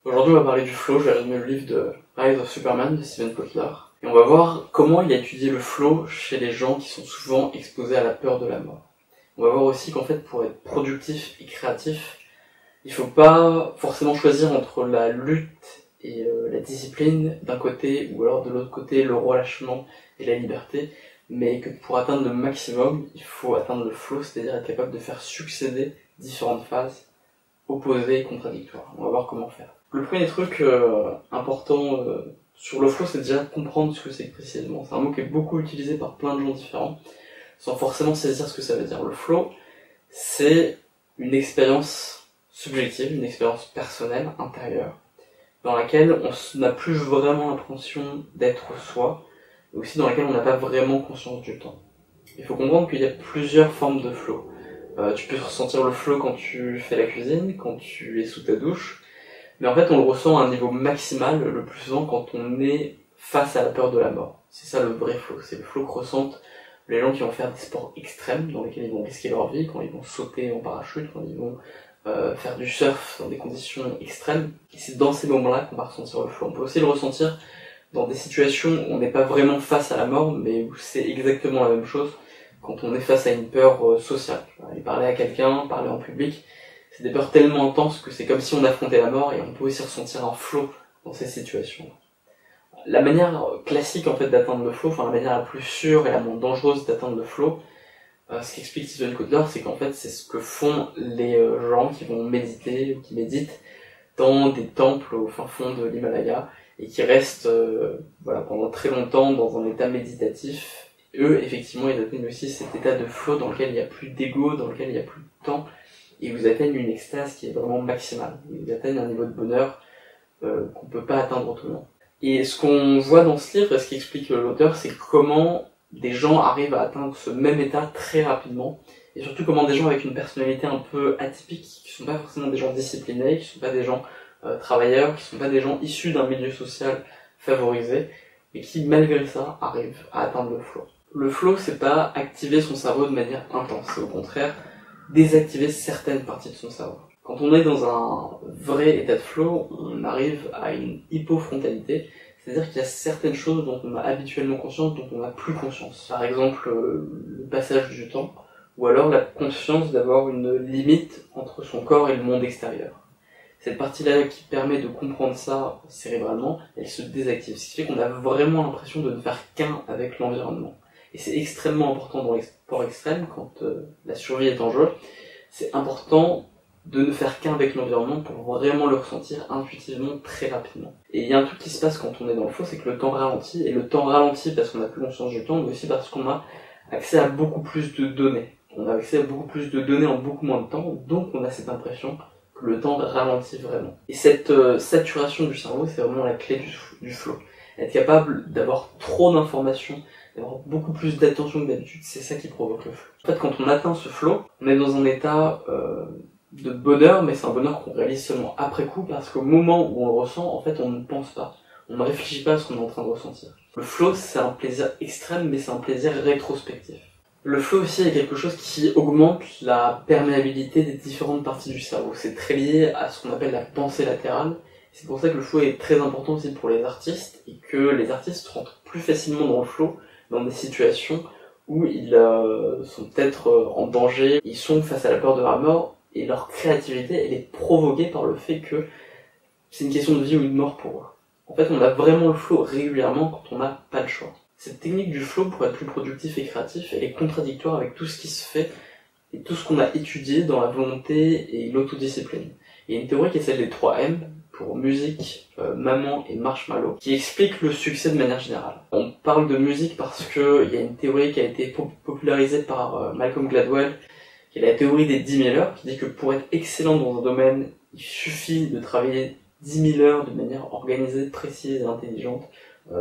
Aujourd'hui, on va parler du flow. Je vais résumer le livre de Rise of Superman de Steven Kotler. Et on va voir comment il a étudié le flow chez les gens qui sont souvent exposés à la peur de la mort. On va voir aussi qu'en fait, pour être productif et créatif, il faut pas forcément choisir entre la lutte et la discipline d'un côté, ou alors de l'autre côté, le relâchement et la liberté, mais que pour atteindre le maximum, il faut atteindre le flow, c'est-à-dire être capable de faire succéder différentes phases opposées et contradictoires. On va voir comment faire. Le premier truc important sur le flow, c'est déjà comprendre ce que c'est précisément. C'est un mot qui est beaucoup utilisé par plein de gens différents, sans forcément saisir ce que ça veut dire. Le flow, c'est une expérience subjective, une expérience personnelle, intérieure, dans laquelle on n'a plus vraiment l'impression d'être soi, et aussi dans laquelle on n'a pas vraiment conscience du temps. Il faut comprendre qu'il y a plusieurs formes de flow. Tu peux ressentir le flow quand tu fais la cuisine, quand tu es sous ta douche, mais en fait on le ressent à un niveau maximal le plus souvent quand on est face à la peur de la mort. C'est ça le vrai flow, c'est le flow que ressentent les gens qui vont faire des sports extrêmes, dans lesquels ils vont risquer leur vie, quand ils vont sauter en parachute, quand ils vont faire du surf dans des conditions extrêmes. Et c'est dans ces moments-là qu'on va ressentir le flow. On peut aussi le ressentir dans des situations où on n'est pas vraiment face à la mort, mais où c'est exactement la même chose quand on est face à une peur sociale. Aller parler à quelqu'un, parler en public, c'est des peurs tellement intenses que c'est comme si on affrontait la mort, et on peut aussi ressentir un flow dans ces situations. La manière classique en fait d'atteindre le flow, enfin la manière la plus sûre et la moins dangereuse d'atteindre le flow, ce qu'explique Steven Kotler, c'est qu'en fait c'est ce que font les gens qui vont méditer ou qui méditent dans des temples au fin fond de l'Himalaya et qui restent pendant très longtemps dans un état méditatif. Eux, effectivement, ils atteignent aussi cet état de flow dans lequel il n'y a plus d'ego, dans lequel il n'y a plus de temps, et ils atteignent une extase qui est vraiment maximale. Ils atteignent un niveau de bonheur qu'on peut pas atteindre autrement. Et ce qu'on voit dans ce livre, et ce qu'explique l'auteur, c'est comment des gens arrivent à atteindre ce même état très rapidement, et surtout comment des gens avec une personnalité un peu atypique, qui sont pas forcément des gens disciplinés, qui sont pas des gens travailleurs, qui sont pas des gens issus d'un milieu social favorisé, mais qui malgré ça arrivent à atteindre le flow. Le flow, c'est pas activer son cerveau de manière intense, c'est au contraire désactiver certaines parties de son cerveau. Quand on est dans un vrai état de flow, on arrive à une hypofrontalité, c'est-à-dire qu'il y a certaines choses dont on a habituellement conscience, dont on n'a plus conscience. Par exemple, le passage du temps, ou alors la conscience d'avoir une limite entre son corps et le monde extérieur. Cette partie-là qui permet de comprendre ça cérébralement, elle se désactive. Ce qui fait qu'on a vraiment l'impression de ne faire qu'un avec l'environnement. Et c'est extrêmement important dans les sports extrêmes, quand la survie est en jeu. C'est important de ne faire qu'un avec l'environnement pour vraiment le ressentir intuitivement très rapidement. Et il y a un truc qui se passe quand on est dans le flow, c'est que le temps ralentit. Et le temps ralentit parce qu'on n'a plus conscience du temps, mais aussi parce qu'on a accès à beaucoup plus de données. On a accès à beaucoup plus de données en beaucoup moins de temps, donc on a cette impression que le temps ralentit vraiment. Et cette saturation du cerveau, c'est vraiment la clé du flow. Être capable d'avoir trop d'informations, d'avoir beaucoup plus d'attention que d'habitude, c'est ça qui provoque le flow. En fait, quand on atteint ce flow, on est dans un état de bonheur, mais c'est un bonheur qu'on réalise seulement après coup, parce qu'au moment où on le ressent, en fait, on ne pense pas. On ne réfléchit pas à ce qu'on est en train de ressentir. Le flow, c'est un plaisir extrême, mais c'est un plaisir rétrospectif. Le flow aussi est quelque chose qui augmente la perméabilité des différentes parties du cerveau. C'est très lié à ce qu'on appelle la pensée latérale. C'est pour ça que le flow est très important aussi pour les artistes, et que les artistes rentrent plus facilement dans le flow dans des situations où ils sont peut-être en danger, ils sont face à la peur de la mort, et leur créativité, elle est provoquée par le fait que c'est une question de vie ou de mort pour eux. En fait, on a vraiment le flow régulièrement quand on n'a pas le choix. Cette technique du flow, pour être plus productif et créatif, elle est contradictoire avec tout ce qui se fait et tout ce qu'on a étudié dans la volonté et l'autodiscipline. Il y a une théorie qui est celle des 3 M, pour musique, maman et marshmallow, qui explique le succès de manière générale. On parle de musique parce que il y a une théorie qui a été popularisée par Malcolm Gladwell, qui est la théorie des 10 000 heures, qui dit que pour être excellent dans un domaine, il suffit de travailler 10 000 heures de manière organisée, précise et intelligente.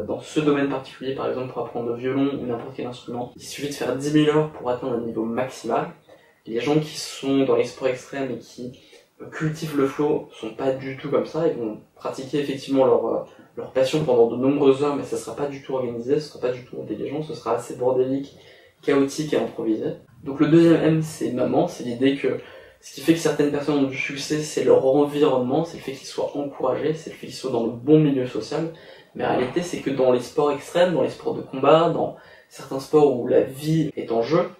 Dans ce domaine particulier, par exemple, pour apprendre le violon ou n'importe quel instrument, il suffit de faire 10 000 heures pour atteindre un niveau maximal. Et les gens qui sont dans les sports extrêmes et qui cultivent le flow sont pas du tout comme ça. Ils vont pratiquer effectivement leur passion pendant de nombreuses heures, mais ça sera pas du tout organisé, ce sera pas du tout intelligent, ce sera assez bordélique, chaotique et improvisé. Donc le deuxième M, c'est maman, c'est l'idée que Ce qui fait que certaines personnes ont du succès, c'est leur environnement, c'est le fait qu'ils soient encouragés, c'est le fait qu'ils soient dans le bon milieu social. Mais la réalité, c'est que dans les sports extrêmes, dans les sports de combat, dans certains sports où la vie est en jeu,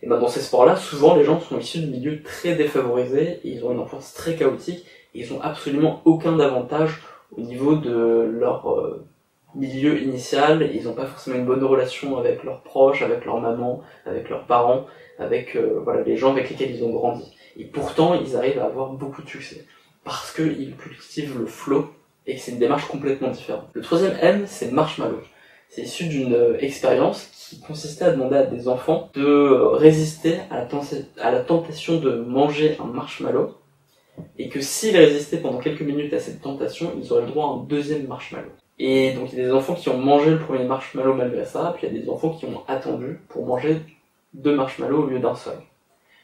et ben dans ces sports-là, souvent les gens sont issus de milieux très défavorisés, et ils ont une enfance très chaotique, et ils ont absolument aucun avantage au niveau de leur milieu initial, et ils n'ont pas forcément une bonne relation avec leurs proches, avec leur maman, avec leurs parents, avec voilà, les gens avec lesquels ils ont grandi. Et pourtant, ils arrivent à avoir beaucoup de succès, parce qu'ils cultivent le flow, et que c'est une démarche complètement différente. Le troisième M, c'est marshmallow. C'est issu d'une expérience qui consistait à demander à des enfants de résister à la tentation de manger un marshmallow, et que s'ils résistaient pendant quelques minutes à cette tentation, ils auraient le droit à un deuxième marshmallow. Et donc il y a des enfants qui ont mangé le premier marshmallow malgré ça, puis il y a des enfants qui ont attendu pour manger 2 marshmallows au lieu d'un seul.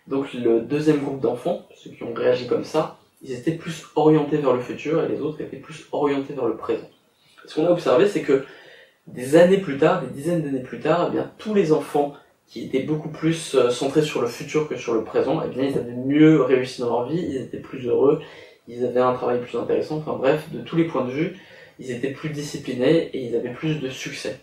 Donc le deuxième groupe d'enfants, ceux qui ont réagi comme ça, ils étaient plus orientés vers le futur et les autres étaient plus orientés vers le présent. Ce qu'on a observé, c'est que des années plus tard, des dizaines d'années plus tard, eh bien, tous les enfants qui étaient beaucoup plus centrés sur le futur que sur le présent, eh bien, ils avaient mieux réussi dans leur vie, ils étaient plus heureux, ils avaient un travail plus intéressant, enfin bref, de tous les points de vue, ils étaient plus disciplinés et ils avaient plus de succès.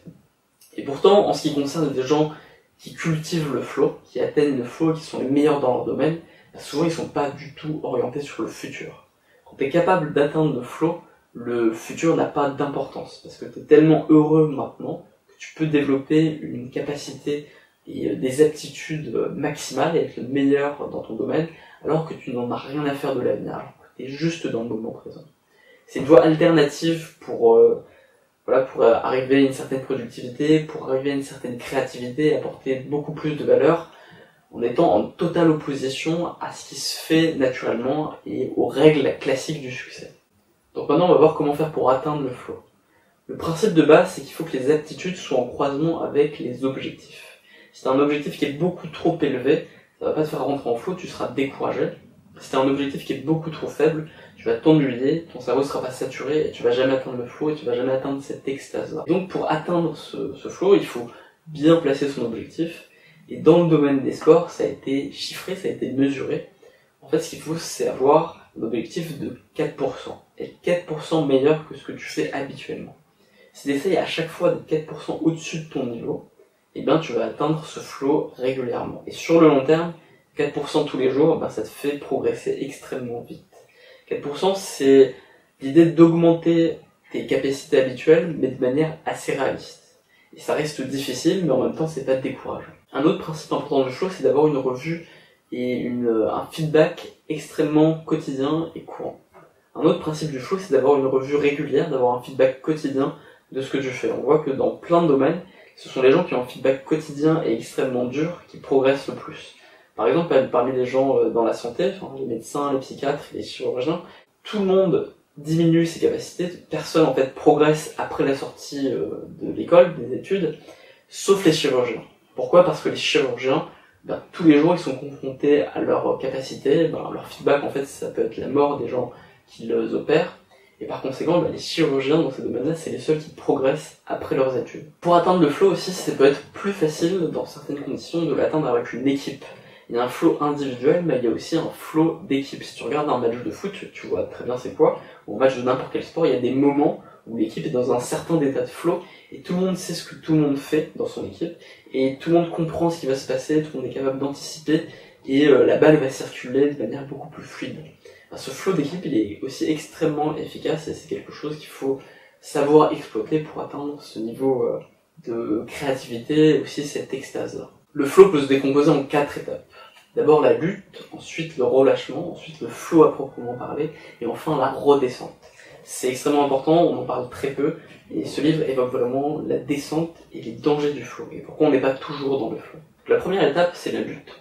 Et pourtant, en ce qui concerne des gens qui cultivent le flow, qui atteignent le flow, qui sont les meilleurs dans leur domaine, souvent ils sont pas du tout orientés sur le futur. Quand tu es capable d'atteindre le flow, le futur n'a pas d'importance, parce que tu es tellement heureux maintenant que tu peux développer une capacité et des aptitudes maximales et être le meilleur dans ton domaine, alors que tu n'en as rien à faire de l'avenir, alors que tu es juste dans le moment présent. C'est une voie alternative pour arriver à une certaine productivité, pour arriver à une certaine créativité, apporter beaucoup plus de valeur, en étant en totale opposition à ce qui se fait naturellement et aux règles classiques du succès. Donc maintenant, on va voir comment faire pour atteindre le flow. Le principe de base, c'est qu'il faut que les aptitudes soient en croisement avec les objectifs. Si tu as un objectif qui est beaucoup trop élevé, ça va pas te faire rentrer en flow, tu seras découragé. Si tu as un objectif qui est beaucoup trop faible, tu vas t'ennuyer, ton cerveau sera pas saturé et tu vas jamais atteindre le flow et tu vas jamais atteindre cette extase-là. Donc pour atteindre ce flow, il faut bien placer son objectif. Et dans le domaine des sports, ça a été chiffré, ça a été mesuré. En fait, ce qu'il faut, c'est avoir un objectif de 4%. Et 4% meilleur que ce que tu fais habituellement. Si tu essayes à chaque fois d'être 4% au-dessus de ton niveau, eh bien, tu vas atteindre ce flow régulièrement. Et sur le long terme, 4% tous les jours, ça te fait progresser extrêmement vite. 4%, c'est l'idée d'augmenter tes capacités habituelles, mais de manière assez réaliste. Et ça reste difficile, mais en même temps, c'est pas décourageant. Un autre principe important du flow, c'est d'avoir une revue et un feedback extrêmement quotidien et courant. Un autre principe du flow, c'est d'avoir une revue régulière, d'avoir un feedback quotidien de ce que tu fais. On voit que dans plein de domaines, ce sont les gens qui ont un feedback quotidien et extrêmement dur qui progressent le plus. Par exemple, parmi les gens dans la santé, les médecins, les psychiatres, les chirurgiens, tout le monde diminue ses capacités, personne en fait progresse après la sortie de l'école, des études, sauf les chirurgiens. Pourquoi ? Parce que les chirurgiens, tous les jours ils sont confrontés à leurs capacités, leur feedback en fait ça peut être la mort des gens qui les opèrent, et par conséquent les chirurgiens dans ces domaines-là c'est les seuls qui progressent après leurs études. Pour atteindre le flow aussi, ça peut être plus facile dans certaines conditions de l'atteindre avec une équipe. Il y a un flow individuel, mais il y a aussi un flow d'équipe. Si tu regardes un match de foot, tu vois très bien c'est quoi, ou un match de n'importe quel sport, il y a des moments où l'équipe est dans un certain état de flow, et tout le monde sait ce que tout le monde fait dans son équipe, et tout le monde comprend ce qui va se passer, tout le monde est capable d'anticiper, et la balle va circuler de manière beaucoup plus fluide. Ce flow d'équipe, il est aussi extrêmement efficace, et c'est quelque chose qu'il faut savoir exploiter pour atteindre ce niveau de créativité, et aussi cette extase-là. Le flow peut se décomposer en 4 étapes. D'abord la lutte, ensuite le relâchement, ensuite le flow à proprement parler, et enfin la redescente. C'est extrêmement important, on en parle très peu, et ce livre évoque vraiment la descente et les dangers du flow, et pourquoi on n'est pas toujours dans le flow. La première étape, c'est la lutte.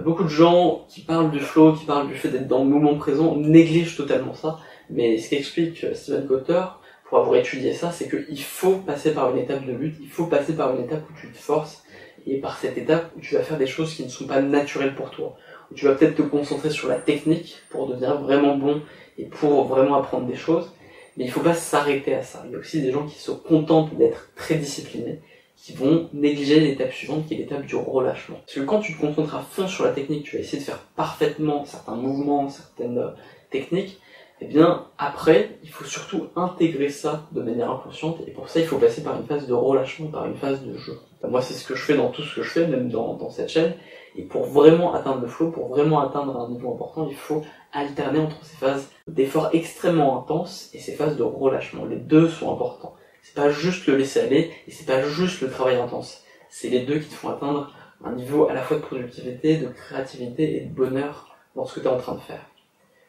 Beaucoup de gens qui parlent du flow, qui parlent du fait d'être dans le moment présent, négligent totalement ça, mais ce qu'explique Steven Kotler, pour avoir étudié ça, c'est qu'il faut passer par une étape de lutte, il faut passer par une étape où tu te forces, et par cette étape où tu vas faire des choses qui ne sont pas naturelles pour toi, où tu vas peut-être te concentrer sur la technique pour devenir vraiment bon et pour vraiment apprendre des choses, mais il faut pas s'arrêter à ça. Il y a aussi des gens qui se contentent d'être très disciplinés, qui vont négliger l'étape suivante qui est l'étape du relâchement. Parce que quand tu te concentres à fond sur la technique, tu vas essayer de faire parfaitement certains mouvements, certaines techniques, et bien après, il faut surtout intégrer ça de manière inconsciente, et pour ça il faut passer par une phase de relâchement, par une phase de jeu. Moi c'est ce que je fais dans tout ce que je fais, même dans cette chaîne, et pour vraiment atteindre le flow, pour vraiment atteindre un niveau important, il faut alterner entre ces phases d'effort extrêmement intenses et ces phases de relâchement. Les deux sont importants. C'est pas juste le laisser aller, et c'est pas juste le travail intense. C'est les deux qui te font atteindre un niveau à la fois de productivité, de créativité et de bonheur dans ce que tu es en train de faire.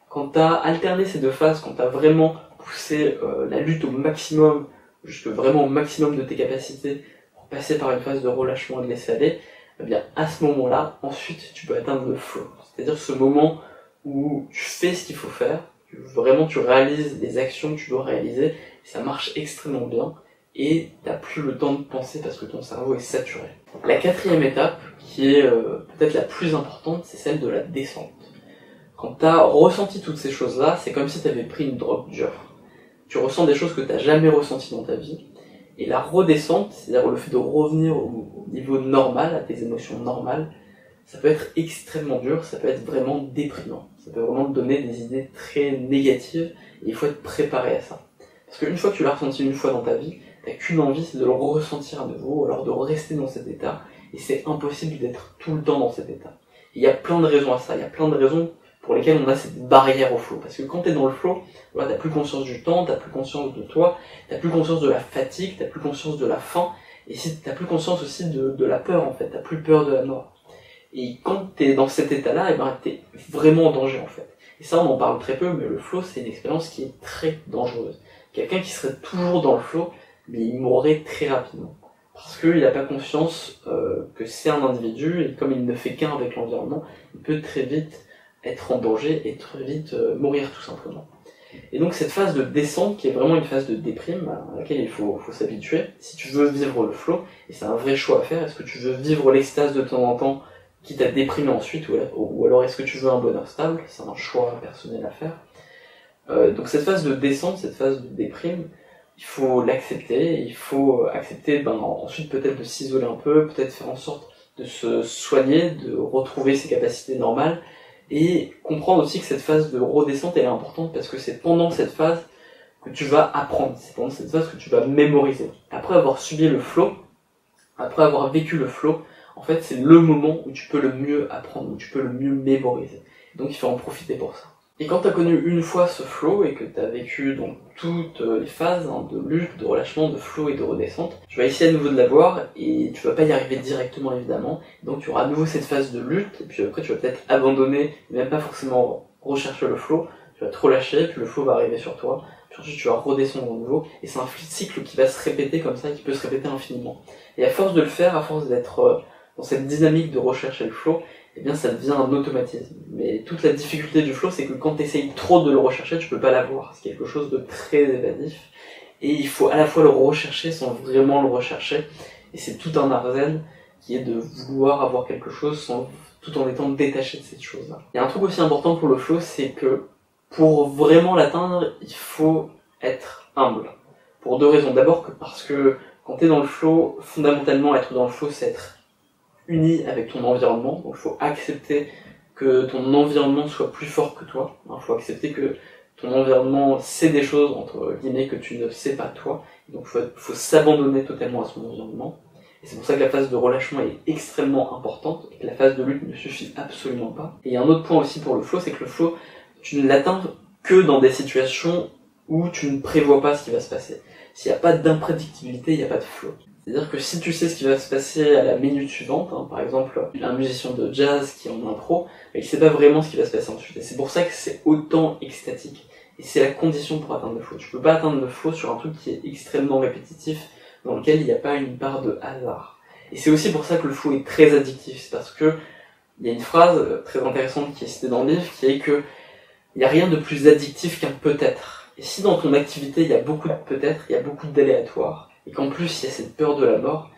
Quand tu as alterné ces deux phases, quand tu as vraiment poussé la lutte au maximum, jusque vraiment au maximum de tes capacités, pour passer par une phase de relâchement et de laisser aller, eh bien à ce moment-là, ensuite tu peux atteindre le flow. C'est-à-dire ce moment où tu fais ce qu'il faut faire, vraiment tu réalises les actions que tu dois réaliser, et ça marche extrêmement bien, et t'as plus le temps de penser parce que ton cerveau est saturé. La quatrième étape, qui est peut-être la plus importante, c'est celle de la descente. Quand t'as ressenti toutes ces choses-là, c'est comme si t'avais pris une drogue dure. Tu ressens des choses que t'as jamais ressenties dans ta vie, et la redescente, c'est-à-dire le fait de revenir au niveau normal, à tes émotions normales, ça peut être extrêmement dur, ça peut être vraiment déprimant. Ça peut vraiment te donner des idées très négatives, et il faut être préparé à ça. Parce qu'une fois que tu l'as ressenti une fois dans ta vie, t'as qu'une envie, c'est de le ressentir à nouveau, ou alors de rester dans cet état, et c'est impossible d'être tout le temps dans cet état. Et il y a plein de raisons à ça, il y a plein de raisons pour lesquelles on a cette barrière au flow. Parce que quand t'es dans le flow, voilà, t'as plus conscience du temps, t'as plus conscience de toi, t'as plus conscience de la fatigue, t'as plus conscience de la faim, et si t'as plus conscience aussi de la peur en fait, t'as plus peur de la mort. Et quand t'es dans cet état-là, et ben t'es vraiment en danger en fait. Et ça on en parle très peu, mais le flow c'est une expérience qui est très dangereuse. Quelqu'un qui serait toujours dans le flow, mais il mourrait très rapidement. Parce qu'il n'a pas conscience que c'est un individu, et comme il ne fait qu'un avec l'environnement, il peut très vite être en danger et très vite mourir tout simplement. Et donc cette phase de descente, qui est vraiment une phase de déprime, à laquelle il faut s'habituer, si tu veux vivre le flow, et c'est un vrai choix à faire, est-ce que tu veux vivre l'extase de temps en temps, quitte à te déprimer ensuite, ou alors est-ce que tu veux un bonheur stable, c'est un choix personnel à faire. Donc cette phase de descente, cette phase de déprime, il faut l'accepter, il faut accepter ensuite peut-être de s'isoler un peu, peut-être faire en sorte de se soigner, de retrouver ses capacités normales, et comprendre aussi que cette phase de redescente elle est importante parce que c'est pendant cette phase que tu vas apprendre, c'est pendant cette phase que tu vas mémoriser. Après avoir subi le flow, après avoir vécu le flow, en fait c'est le moment où tu peux le mieux apprendre, où tu peux le mieux mémoriser. Donc il faut en profiter pour ça. Et quand tu as connu une fois ce flow et que tu as vécu donc toutes les phases de lutte, de relâchement, de flow et de redescente, tu vas essayer à nouveau de l'avoir et tu vas pas y arriver directement évidemment. Donc tu auras à nouveau cette phase de lutte et puis après tu vas peut-être abandonner, et même pas forcément rechercher le flow, tu vas te relâcher, puis le flow va arriver sur toi, puis ensuite tu vas redescendre au nouveau et c'est un cycle qui va se répéter comme ça et qui peut se répéter infiniment. Et à force de le faire, à force d'être dans cette dynamique de rechercher le flow, eh bien ça devient un automatisme. Mais toute la difficulté du flow, c'est que quand tu essayes trop de le rechercher, tu peux pas l'avoir. C'est quelque chose de très évasif. Et il faut à la fois le rechercher sans vraiment le rechercher. Et c'est tout un art zen qui est de vouloir avoir quelque chose tout en étant détaché de cette chose-là. Il y a un truc aussi important pour le flow, c'est que pour vraiment l'atteindre, il faut être humble. Pour deux raisons. D'abord parce que quand tu es dans le flow, fondamentalement être dans le flow, c'est être uni avec ton environnement, donc il faut accepter que ton environnement soit plus fort que toi, il faut accepter que ton environnement sait des choses, entre guillemets, que tu ne sais pas toi, donc il faut s'abandonner totalement à son environnement, et c'est pour ça que la phase de relâchement est extrêmement importante, et que la phase de lutte ne suffit absolument pas. Et un autre point aussi pour le flow, c'est que le flow, tu ne l'atteins que dans des situations où tu ne prévois pas ce qui va se passer. S'il n'y a pas d'imprédictibilité, il n'y a pas de flow. C'est-à-dire que si tu sais ce qui va se passer à la minute suivante, par exemple un musicien de jazz qui est en impro, il sait pas vraiment ce qui va se passer ensuite. Et c'est pour ça que c'est autant extatique. Et c'est la condition pour atteindre le flow. Tu peux pas atteindre le flow sur un truc qui est extrêmement répétitif, dans lequel il n'y a pas une part de hasard. Et c'est aussi pour ça que le flow est très addictif. C'est parce que il y a une phrase très intéressante qui est citée dans le livre, qui est que il n'y a rien de plus addictif qu'un peut-être. Et si dans ton activité il y a beaucoup de peut-être, il y a beaucoup d'aléatoires, et qu'en plus il y a cette peur de la mort,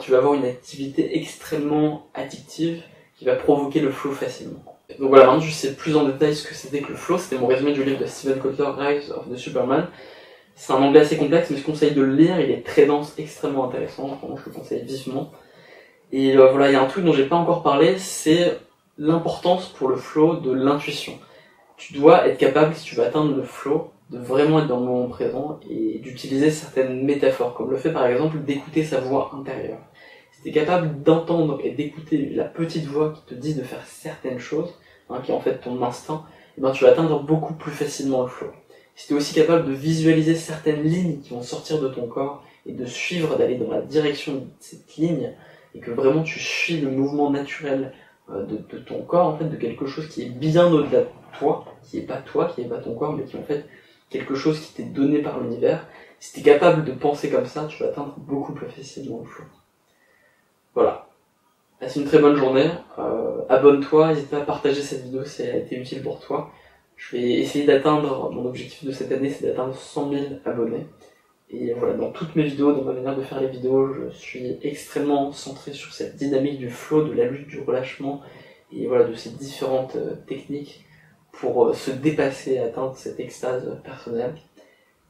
tu vas avoir une activité extrêmement addictive qui va provoquer le flow facilement. Donc voilà, maintenant je sais plus en détail ce que c'était que le flow, c'était mon résumé du livre de Steven Kotler, Rise of the Superman. C'est un anglais assez complexe, mais je conseille de le lire, il est très dense, extrêmement intéressant, vraiment je le conseille vivement. Et voilà, il y a un truc dont j'ai pas encore parlé, c'est l'importance pour le flow de l'intuition. Tu dois être capable, si tu veux atteindre le flow, de vraiment être dans le moment présent et d'utiliser certaines métaphores, comme le fait par exemple d'écouter sa voix intérieure. Si tu es capable d'entendre et d'écouter la petite voix qui te dit de faire certaines choses, qui est en fait ton instinct, et ben tu vas atteindre beaucoup plus facilement le flow. Si tu es aussi capable de visualiser certaines lignes qui vont sortir de ton corps et de suivre, d'aller dans la direction de cette ligne, et que vraiment tu suis le mouvement naturel de ton corps, en fait, de quelque chose qui est bien au-delà de toi, qui est pas ton corps, mais qui est en fait quelque chose qui t'est donné par l'univers. Si tu es capable de penser comme ça, tu vas atteindre beaucoup plus facilement le flow. Voilà. Passe une très bonne journée, abonne-toi, n'hésite pas à partager cette vidéo si elle a été utile pour toi. Je vais essayer d'atteindre, mon objectif de cette année, c'est d'atteindre 100 000 abonnés. Et voilà, dans toutes mes vidéos, dans ma manière de faire les vidéos, je suis extrêmement centré sur cette dynamique du flow, de la lutte, du relâchement, et voilà, de ces différentes techniques pour se dépasser et atteindre cette extase personnelle.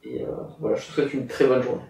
Et voilà, je te souhaite une très bonne journée.